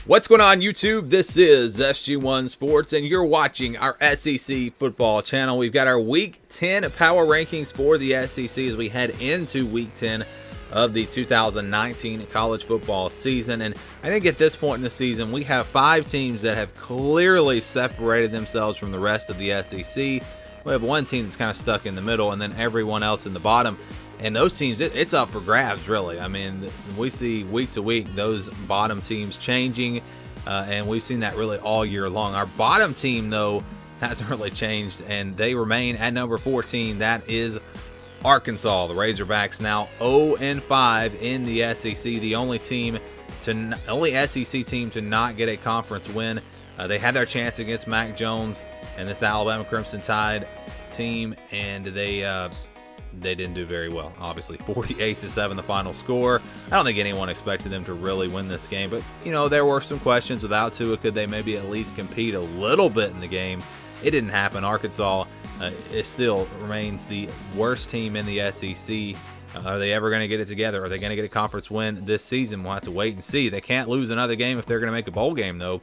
What's going on, YouTube? This is SG1 Sports, and you're watching our SEC football channel. We've got our Week 10 power rankings for the SEC as we head into Week 10 of the 2019 college football season. And I think at this point in the season, we have 5 teams that have clearly separated themselves from the rest of the SEC. We have one team that's kind of stuck in the middle, and then everyone else in the bottom. And those teams, it's up for grabs, really. I mean, we see week to week those bottom teams changing, and we've seen that really all year long. Our bottom team, though, hasn't really changed, and they remain at number 14. That is Arkansas. The Razorbacks now 0-5 in the SEC. The only SEC team to not get a conference win. They had their chance against Mac Jones and this Alabama Crimson Tide team, and they didn't do very well. Obviously, 48-7 the final score. I don't think anyone expected them to really win this game, but there were some questions without Tua. Could they maybe at least compete a little bit in the game? It didn't happen. Arkansas it still remains the worst team in the SEC. Are they ever going to get it together? Are they going to get a conference win this season? We'll have to wait and see. They can't lose another game if they're going to make a bowl game, though.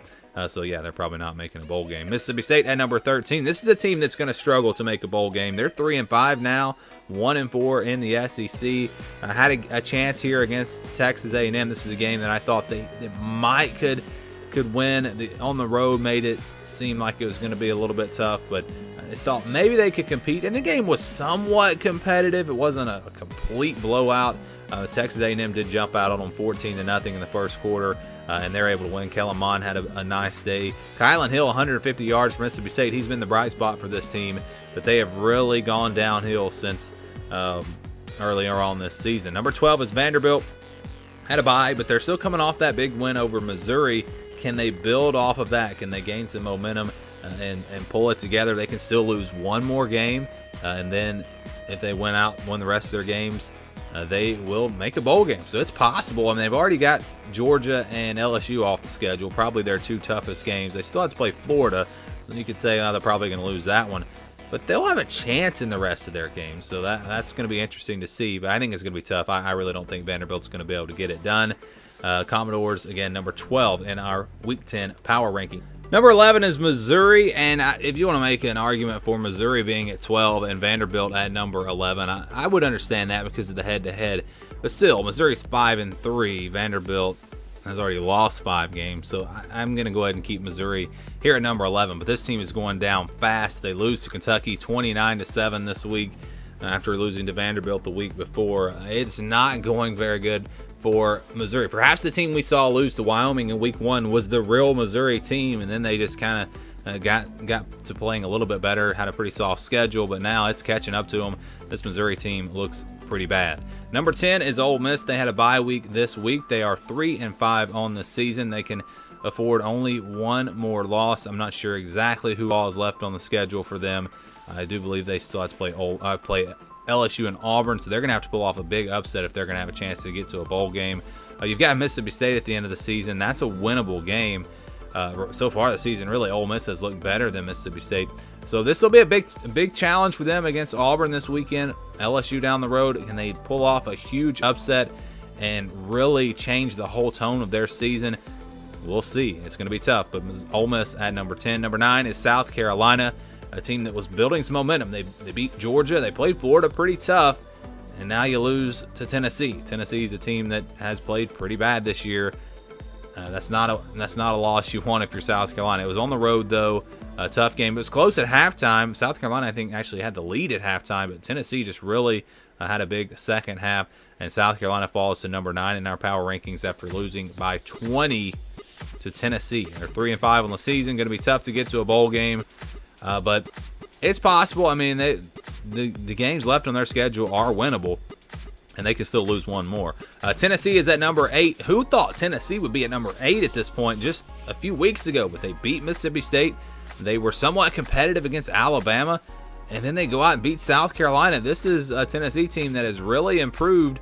So, yeah, they're probably not making a bowl game. Mississippi State at number 13. This is a team that's going to struggle to make a bowl game. They're 3-5 now, 1-4 in the SEC. Had a chance here against Texas A&M. This is a game that I thought they might could win. On the road made it seem like it was going to be a little bit tough, but I thought maybe they could compete. And the game was somewhat competitive. It wasn't a complete blowout. Texas A&M did jump out on them 14-0 in the first quarter. And they're able to win. Kellen Mond had a nice day. Kylan Hill, 150 yards for Mississippi State. He's been the bright spot for this team, but they have really gone downhill since earlier on this season. Number 12 is Vanderbilt. Had a bye, but they're still coming off that big win over Missouri. Can they build off of that? Can they gain some momentum and pull it together? They can still lose one more game, and then if they win the rest of their games, they will make a bowl game. So it's possible. I mean, they've already got Georgia and LSU off the schedule, probably their 2 toughest games. They still have to play Florida. You could say they're probably going to lose that one. But they'll have a chance in the rest of their games. So that's going to be interesting to see. But I think it's going to be tough. I really don't think Vanderbilt's going to be able to get it done. Commodores, again, number 12 in our Week 10 power ranking. Number 11 is Missouri, and if you want to make an argument for Missouri being at 12 and Vanderbilt at number 11, I would understand that because of the head-to-head. But still, Missouri's 5-3. Vanderbilt has already lost 5 games, so I'm going to go ahead and keep Missouri here at number 11. But this team is going down fast. They lose to Kentucky 29-7 this week after losing to Vanderbilt the week before. It's not going very good for Missouri. Perhaps the team we saw lose to Wyoming in week 1 was the real Missouri team, and then they just kind of got to playing a little bit better, had a pretty soft schedule, but now it's catching up to them. This Missouri team looks pretty bad. Number 10 is Ole Miss. They had a bye week this week. They are 3-5 on the season. They can afford only one more loss. I'm not sure exactly who all is left on the schedule for them. I do believe they still have to play LSU and Auburn, so they're going to have to pull off a big upset if they're going to have a chance to get to a bowl game. You've got Mississippi State at the end of the season. That's a winnable game. So far this season, really, Ole Miss has looked better than Mississippi State. So this will be a big challenge for them against Auburn this weekend. LSU down the road, and they pull off a huge upset and really change the whole tone of their season. We'll see. It's going to be tough, but Ole Miss at number 10. Number 9 is South Carolina, a team that was building some momentum. They beat Georgia. They played Florida pretty tough, and now you lose to Tennessee. Tennessee's a team that has played pretty bad this year. That's not a loss you want if you're South Carolina. It was on the road, though. A tough game. It was close at halftime. South Carolina, I think, actually had the lead at halftime, but Tennessee just really had a big second half, and South Carolina falls to number 9 in our power rankings after losing by 20 to Tennessee. They're 3-5 on the season. Going to be tough to get to a bowl game. But it's possible. I mean, the games left on their schedule are winnable, and they can still lose one more. Tennessee is at number 8. Who thought Tennessee would be at number 8 at this point just a few weeks ago? But they beat Mississippi State. They were somewhat competitive against Alabama, and then they go out and beat South Carolina. This is a Tennessee team that has really improved.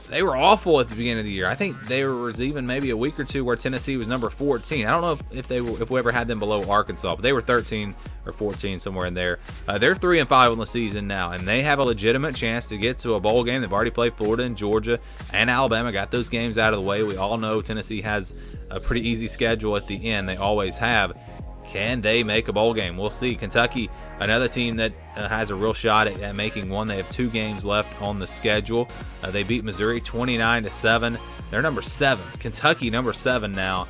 They were awful at the beginning of the year. I think there was even maybe a week or two where Tennessee was number 14. I don't know if we ever had them below Arkansas, but they were 13 or 14, somewhere in there. They're 3-5 on the season now, and they have a legitimate chance to get to a bowl game. They've already played Florida and Georgia and Alabama, got those games out of the way. We all know Tennessee has a pretty easy schedule at the end. They always have. Can they make a bowl game? We'll see. Kentucky, another team that has a real shot at making one. They have 2 games left on the schedule. They beat Missouri 29-7. They're number 7. Kentucky number 7 now.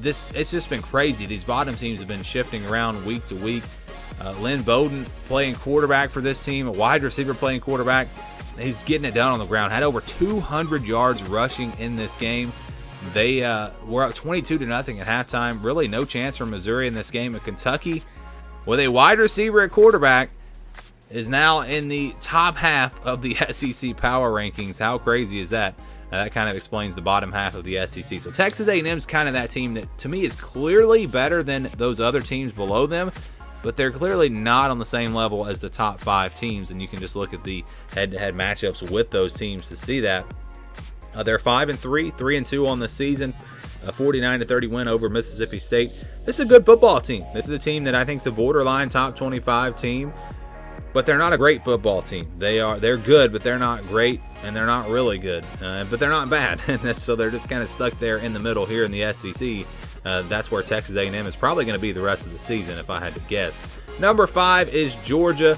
It's just been crazy. These bottom teams have been shifting around week to week. Lynn Bowden playing quarterback for this team, a wide receiver playing quarterback. He's getting it done on the ground. Had over 200 yards rushing in this game. They were up 22-0 at halftime. Really no chance for Missouri in this game. And Kentucky, with a wide receiver at quarterback, is now in the top half of the SEC power rankings. How crazy is that? That kind of explains the bottom half of the SEC. So Texas A&M is kind of that team that, to me, is clearly better than those other teams below them, but they're clearly not on the same level as the top 5 teams, and you can just look at the head-to-head matchups with those teams to see that. They're 5-3, 3-2 on the season, a 49-30 win over Mississippi State. This is a good football team. This is a team that I think is a borderline top 25 team, but they're not a great football team. They're good, but they're not great, and they're not really good, but they're not bad. So they're just kind of stuck there in the middle here in the SEC. That's where Texas A&M is probably going to be the rest of the season, if I had to guess. Number 5 is Georgia.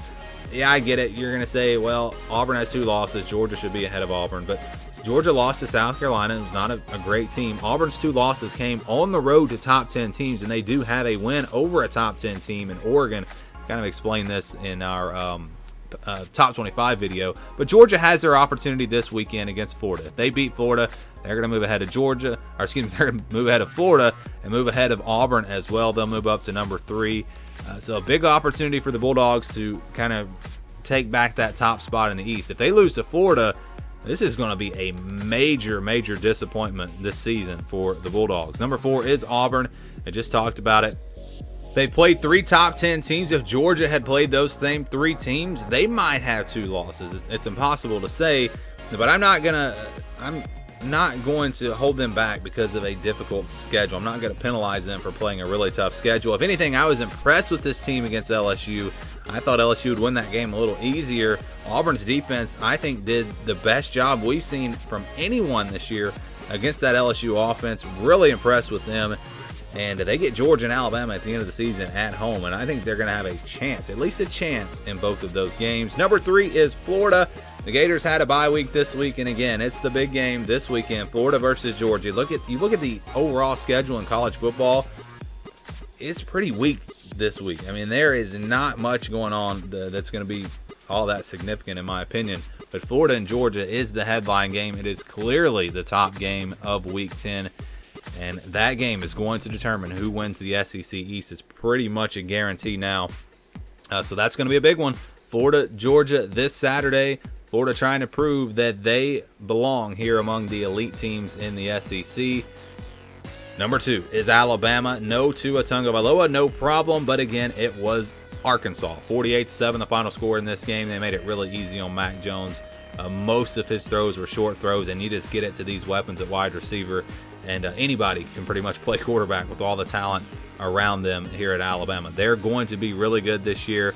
Yeah, I get it. You're going to say, well, Auburn has 2 losses. Georgia should be ahead of Auburn. But Georgia lost to South Carolina. It was not a great team. Auburn's 2 losses came on the road to top 10 teams, and they do have a win over a top 10 team in Oregon. Kind of explain this in our top 25 video. But Georgia has their opportunity this weekend against Florida. If they beat Florida, they're going to move ahead of Georgia. Or excuse me, they're going to move ahead of Florida and move ahead of Auburn as well. They'll move up to number 3. So a big opportunity for the Bulldogs to kind of take back that top spot in the East. If they lose to Florida, this is going to be a major, major disappointment this season for the Bulldogs. Number 4 is Auburn. I just talked about it. They played 3 top 10 teams. If Georgia had played those same 3 teams, they might have 2 losses. It's impossible to say, but I'm not going to hold them back because of a difficult schedule. I'm not going to penalize them for playing a really tough schedule. If anything, I was impressed with this team against LSU. I thought LSU would win that game a little easier. Auburn's defense, I think, did the best job we've seen from anyone this year against that LSU offense. Really impressed with them. And they get Georgia and Alabama at the end of the season at home, and I think they're going to have a chance, at least a chance, in both of those games. Number 3 is Florida. The Gators had a bye week this week, and again, it's the big game this weekend, Florida versus Georgia. You look at the overall schedule in college football, it's pretty weak this week. I mean, there is not much going on that's going to be all that significant in my opinion. But Florida and Georgia is the headline game. It is clearly the top game of Week 10. And that game is going to determine who wins the SEC East. It's pretty much a guarantee now. So that's going to be a big one. Florida, Georgia this Saturday. Florida trying to prove that they belong here among the elite teams in the SEC. Number 2 is Alabama. No Tua Tagovailoa, no problem. But again, it was Arkansas. 48-7 the final score in this game. They made it really easy on Mac Jones. Most of his throws were short throws, and you just get it to these weapons at wide receiver. And anybody can pretty much play quarterback with all the talent around them here at Alabama. They're going to be really good this year.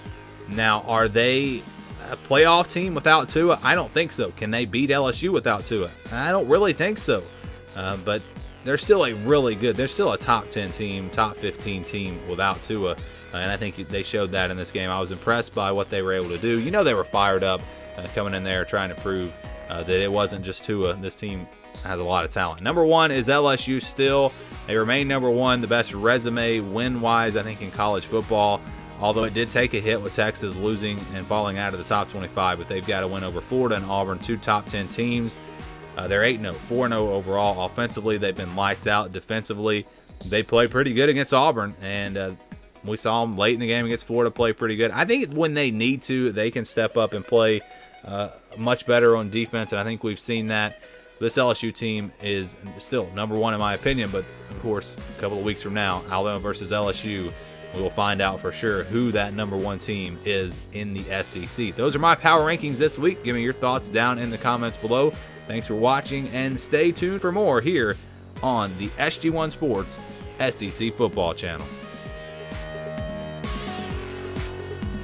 Now, are they a playoff team without Tua? I don't think so. Can they beat LSU without Tua? I don't really think so. But they're still they're still a top 10 team, top 15 team without Tua. And I think they showed that in this game. I was impressed by what they were able to do. You know, they were fired up coming in there trying to prove that it wasn't just Tua. This team has a lot of talent. Number 1 is LSU still. They remain number 1, the best resume win-wise, I think, in college football. Although it did take a hit with Texas losing and falling out of the top 25, but they've got a win over Florida and Auburn, 2 top 10 teams. They're 8-0, 4-0 overall. Offensively, they've been lights out. Defensively, they played pretty good against Auburn, and we saw them late in the game against Florida play pretty good. I think when they need to, they can step up and play much better on defense, and I think we've seen that. This LSU team is still number 1 in my opinion, but of course, a couple of weeks from now, Alabama versus LSU, we will find out for sure who that number 1 team is in the SEC. Those are my power rankings this week. Give me your thoughts down in the comments below. Thanks for watching, and stay tuned for more here on the SG1 Sports SEC Football Channel.